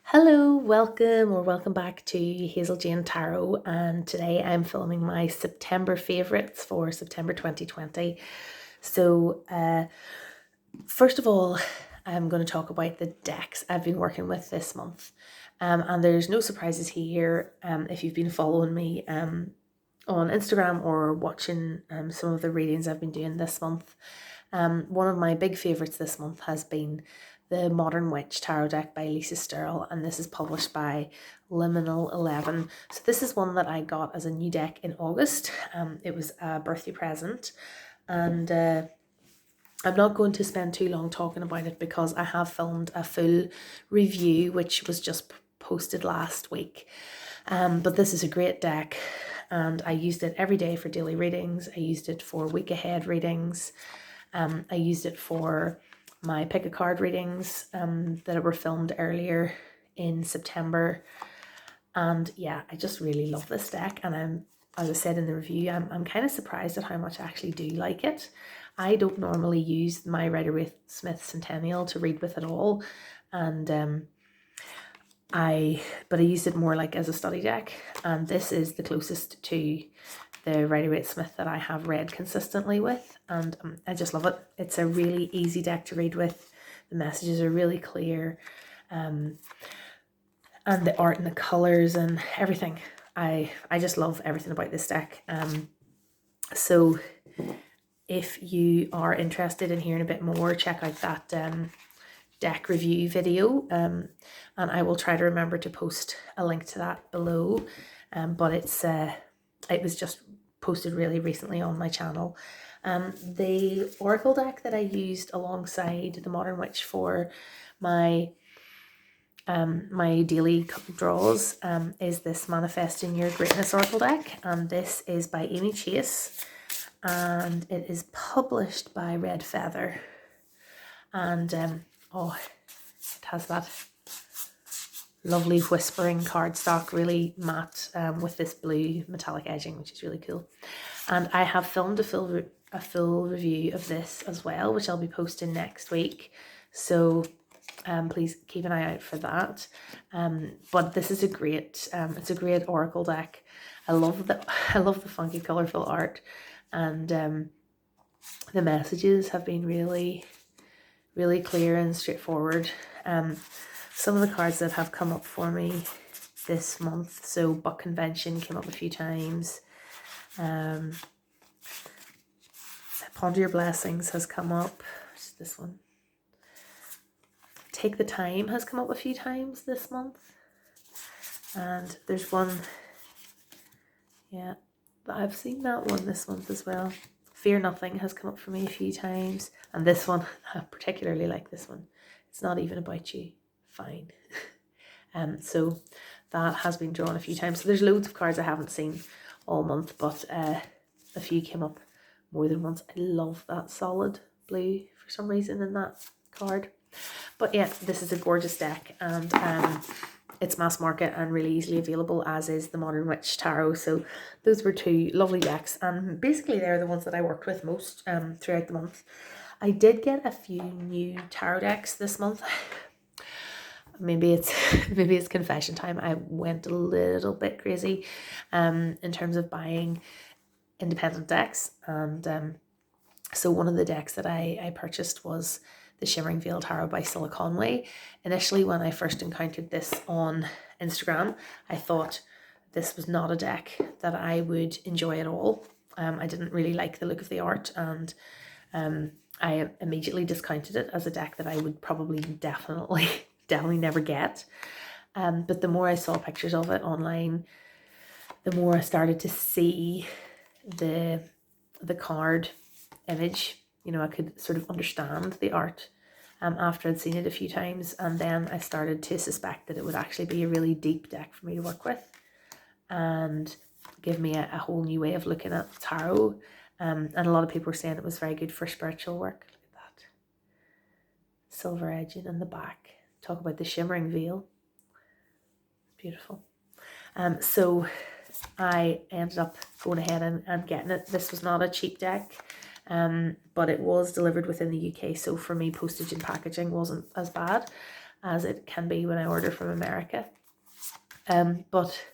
Hello, welcome back to Hazel Jane Tarot, and today I'm filming my September favourites for September 2020. So first of all, I'm going to talk about the decks I've been working with this month. And there's no surprises here if you've been following me on Instagram or watching some of the readings I've been doing this month. One of my big favourites this month has been the Modern Witch Tarot deck by Lisa Sterle, and this is published by Liminal 11. So this is one that I got as a new deck in August. It was a birthday present, and I'm not going to spend too long talking about it because I have filmed a full review which was just posted last week. But this is a great deck, and I used it every day for daily readings. I used it for week ahead readings. I used it for my pick a card readings that were filmed earlier in September. And yeah, I just really love this deck, and as I said in the review, I'm kind of surprised at how much I actually do like it. I don't normally use my Rider-Waite-Smith Centennial to read with at all, and I used it more like as a study deck, and this is the closest to the Rider-Waite-Smith that I have read consistently with, and I just love it. It's a really easy deck to read with. The messages are really clear, and the art and the colours and everything. I just love everything about this deck. So if you are interested in hearing a bit more, check out that deck review video, and I will try to remember to post a link to that below, but it was just posted really recently on my channel. The Oracle deck that I used alongside the Modern Witch for my daily draws is this Manifesting Your Greatness Oracle deck, and this is by Amy Chase, and it is published by Red Feather, and it has that lovely whispering cardstock, really matte, with this blue metallic edging, which is really cool. And I have filmed a full review of this as well, which I'll be posting next week, so please keep an eye out for that. But this is it's a great oracle deck. I love the funky colorful art, and the messages have been really clear and straightforward. Some of the cards that have come up for me this month, so Buck Convention came up a few times. Ponder Your Blessings has come up, which is this one. Take the Time has come up a few times this month, and there's one, yeah, I've seen that one this month as well. Fear Nothing has come up for me a few times, and this one, I particularly like this one. It's not even about you. Fine. So that has been drawn a few times. So there's loads of cards I haven't seen all month, but a few came up more than once. I love that solid blue for some reason in that card. But yeah, this is a gorgeous deck, and it's mass market and really easily available, as is the Modern Witch Tarot. So those were two lovely decks, and basically they're the ones that I worked with most throughout the month. I did get a few new tarot decks this month. Maybe it's confession time. I went a little bit crazy in terms of buying independent decks, and so one of the decks that I purchased was the Shimmering Veil Tarot by Cilla Conway. Initially, when I first encountered this on Instagram, I thought this was not a deck that I would enjoy at all. I didn't really like the look of the art, and I immediately discounted it as a deck that I would probably definitely never get. But the more I saw pictures of it online, the more I started to see the card image. You know, I could sort of understand the art after I'd seen it a few times, and then I started to suspect that it would actually be a really deep deck for me to work with and give me a whole new way of looking at tarot. And a lot of people were saying it was very good for spiritual work. Look at that silver edging in the back. Talk about the shimmering veil. Beautiful. So I ended up going ahead and getting it. This was not a cheap deck, but it was delivered within the UK, so for me postage and packaging wasn't as bad. as it can be when I order from America. But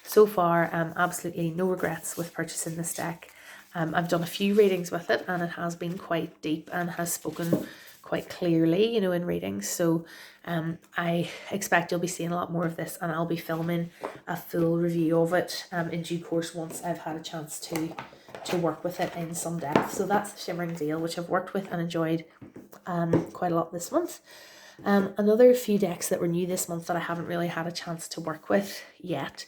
so far, absolutely no regrets with purchasing this deck. I've done a few readings with it, and it has been quite deep and has spoken quite clearly, in readings. So I expect you'll be seeing a lot more of this, and I'll be filming a full review of it in due course once I've had a chance to work with it in some depth. So that's the Shimmering Veil, which I've worked with and enjoyed quite a lot this month. Another few decks that were new this month that I haven't really had a chance to work with yet.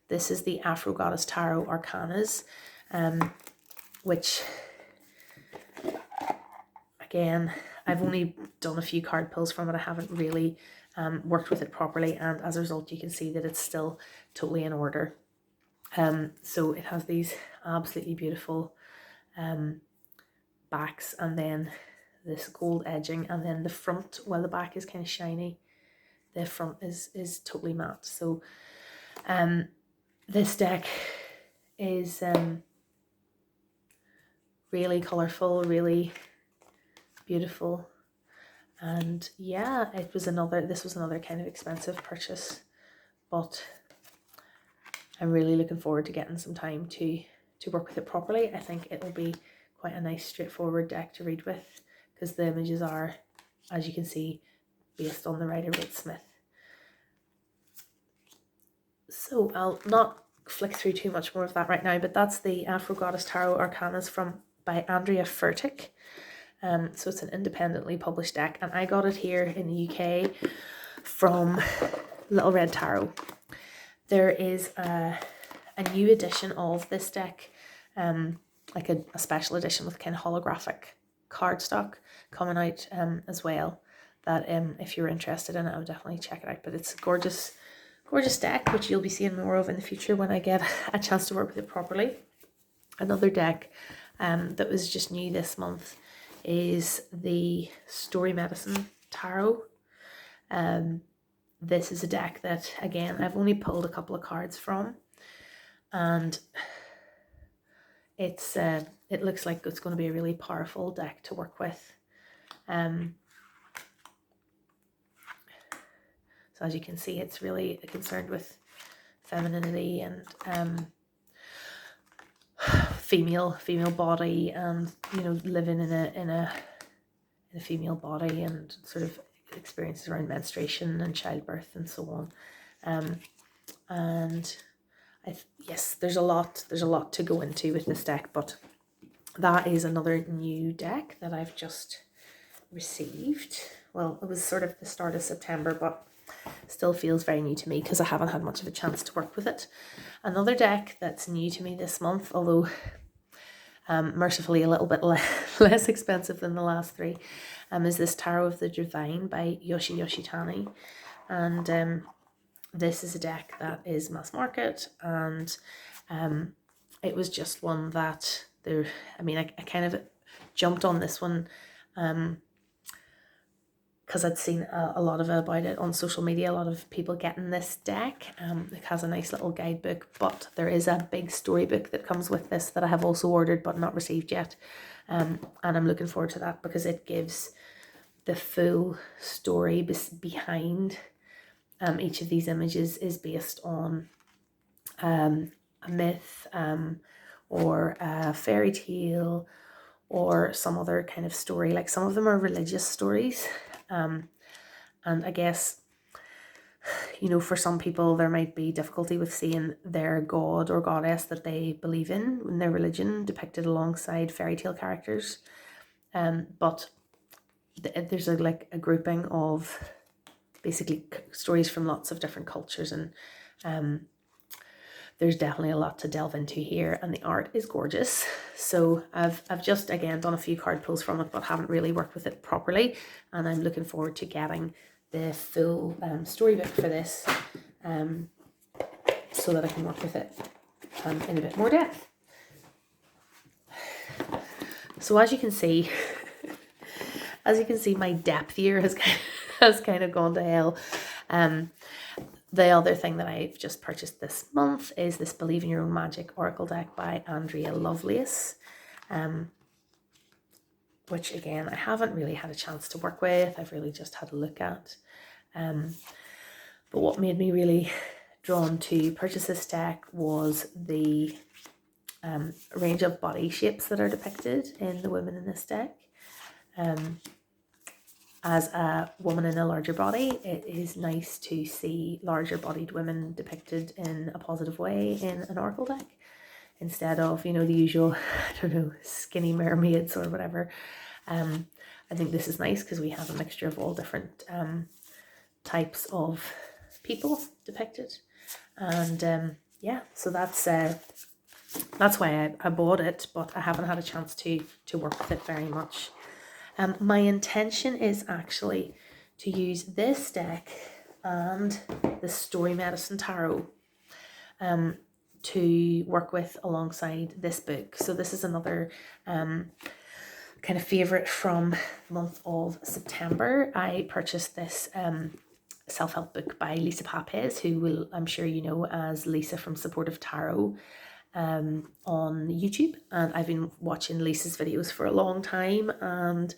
This is the Afro Goddess Tarot Arcanas, which, again, I've only done a few card pulls from it. I haven't really worked with it properly, and as a result you can see that it's still totally in order. So it has these absolutely beautiful backs, and then this gold edging, and then the front, while the back is kind of shiny, the front is totally matte. So this deck is really colourful, really beautiful, and yeah, this was another kind of expensive purchase, but I'm really looking forward to getting some time to work with it properly. I think it will be quite a nice straightforward deck to read with, because the images are, as you can see, based on the Rider-Waite-Smith. So I'll not flick through too much more of that right now, but that's the Afro Goddess Tarot Arcanas by Andrea Furtick. So it's an independently published deck, and I got it here in the UK from Little Red Tarot. There is a new edition of this deck, like a special edition with kind of holographic cardstock coming out as well, that if you're interested in it, I would definitely check it out. But it's a gorgeous deck, which you'll be seeing more of in the future when I get a chance to work with it properly. Another deck that was just new this month is the Story Medicine Tarot. This is a deck that, again, I've only pulled a couple of cards from, and it looks like it's going to be a really powerful deck to work with. So as you can see, it's really concerned with femininity and female body, and living in a female body, and sort of experiences around menstruation and childbirth and so on. And yes, there's a lot to go into with this deck, but that is another new deck that I've just received. Well, it was sort of the start of September, but still feels very new to me because I haven't had much of a chance to work with it. Another deck that's new to me this month, although mercifully a little bit less expensive than the last three, is this Tarot of the Divine by Yoshi Yoshitani. And this is a deck that is mass market, and it was just one that I kind of jumped on this one because I'd seen a lot about it on social media, a lot of people getting this deck. It has a nice little guidebook, but there is a big storybook that comes with this that I have also ordered but not received yet. And I'm looking forward to that because it gives the full story behind each of these images is based on a myth or a fairy tale or some other kind of story. Like some of them are religious stories. And I guess, for some people there might be difficulty with seeing their god or goddess that they believe in their religion depicted alongside fairy tale characters. But there's a grouping of basically stories from lots of different cultures, and there's definitely a lot to delve into here, and the art is gorgeous. So I've just again done a few card pulls from it, but haven't really worked with it properly, and I'm looking forward to getting the full storybook for this, so that I can work with it in a bit more depth. So as you can see, my depth here has kind of gone to hell. The other thing that I've just purchased this month is this Believe in Your Own Magic Oracle deck by Andrea Lovelace, which again I haven't really had a chance to work with. I've really just had a look at. But what made me really drawn to purchase this deck was the range of body shapes that are depicted in the women in this deck. As a woman in a larger body, it is nice to see larger bodied women depicted in a positive way in an oracle deck, instead of, you know, the usual, I don't know, skinny mermaids or whatever. I think this is nice because we have a mixture of all different types of people depicted. And yeah, so that's why I bought it, but I haven't had a chance to work with it very much. My intention is actually to use this deck and the Story Medicine Tarot to work with alongside this book. So this is another kind of favourite from the month of September. I purchased this self-help book by Lisa Papez, who I'm sure you know as Lisa from Supportive Tarot on YouTube, and I've been watching Lisa's videos for a long time, and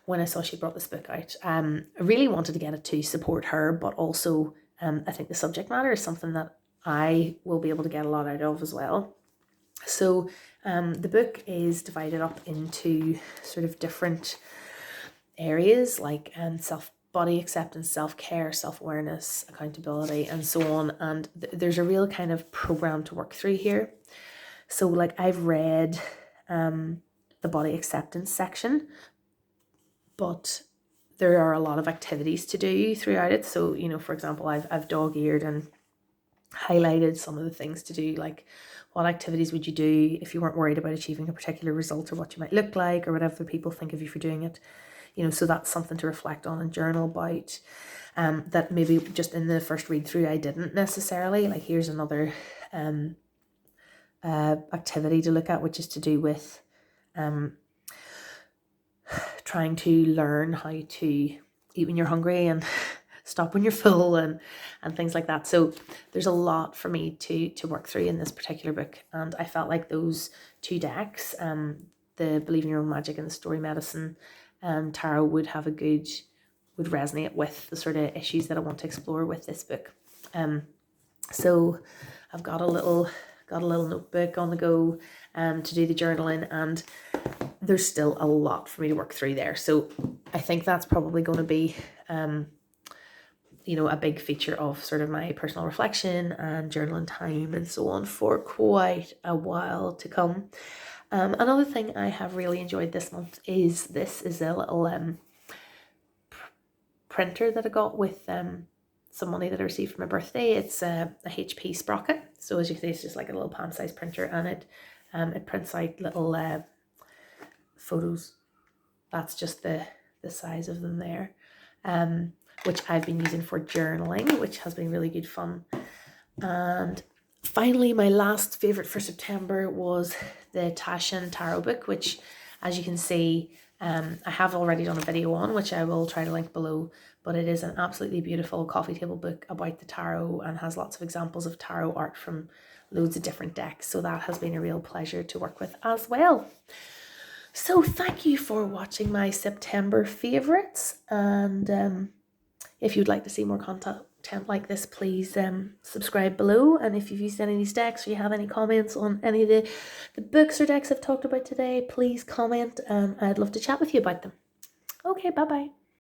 when I saw she brought this book out, I really wanted to get it to support her, but also I think the subject matter is something that I will be able to get a lot out of as well. So the book is divided up into sort of different areas like body acceptance, self-care, self-awareness, accountability, and so on. And there's a real kind of program to work through here. So like I've read the body acceptance section, but there are a lot of activities to do throughout it. So, you know, for example, I've dog-eared and highlighted some of the things to do, like what activities would you do if you weren't worried about achieving a particular result, or what you might look like, or whatever people think of you for doing it. You know, so that's something to reflect on and journal about. That maybe just in the first read through I didn't necessarily. Like here's another activity to look at, which is to do with trying to learn how to eat when you're hungry and stop when you're full and things like that. So there's a lot for me to work through in this particular book, and I felt like those two decks, the Believe in Your Own Magic and the Story Medicine tarot, would resonate with the sort of issues that I want to explore with this book. So I've got a little notebook on the go to do the journaling, and there's still a lot for me to work through there. So I think that's probably going to be you know, a big feature of sort of my personal reflection and journaling time and so on for quite a while to come. Another thing I have really enjoyed this month is a little printer that I got with some money that I received for my birthday. It's a HP Sprocket. So as you can see, it's just like a little palm-sized printer, and it prints out little photos. That's just the size of them there. Which I've been using for journaling, which has been really good fun. And finally, my last favourite for September was the Taschen Tarot book, which, as you can see, I have already done a video on, which I will try to link below, but it is an absolutely beautiful coffee table book about the tarot and has lots of examples of tarot art from loads of different decks. So that has been a real pleasure to work with as well. So thank you for watching my September favourites, and if you'd like to see more content like this, please subscribe below. And if you've used any of these decks, or you have any comments on any of the books or decks I've talked about today, please comment, and I'd love to chat with you about them. Okay, bye-bye.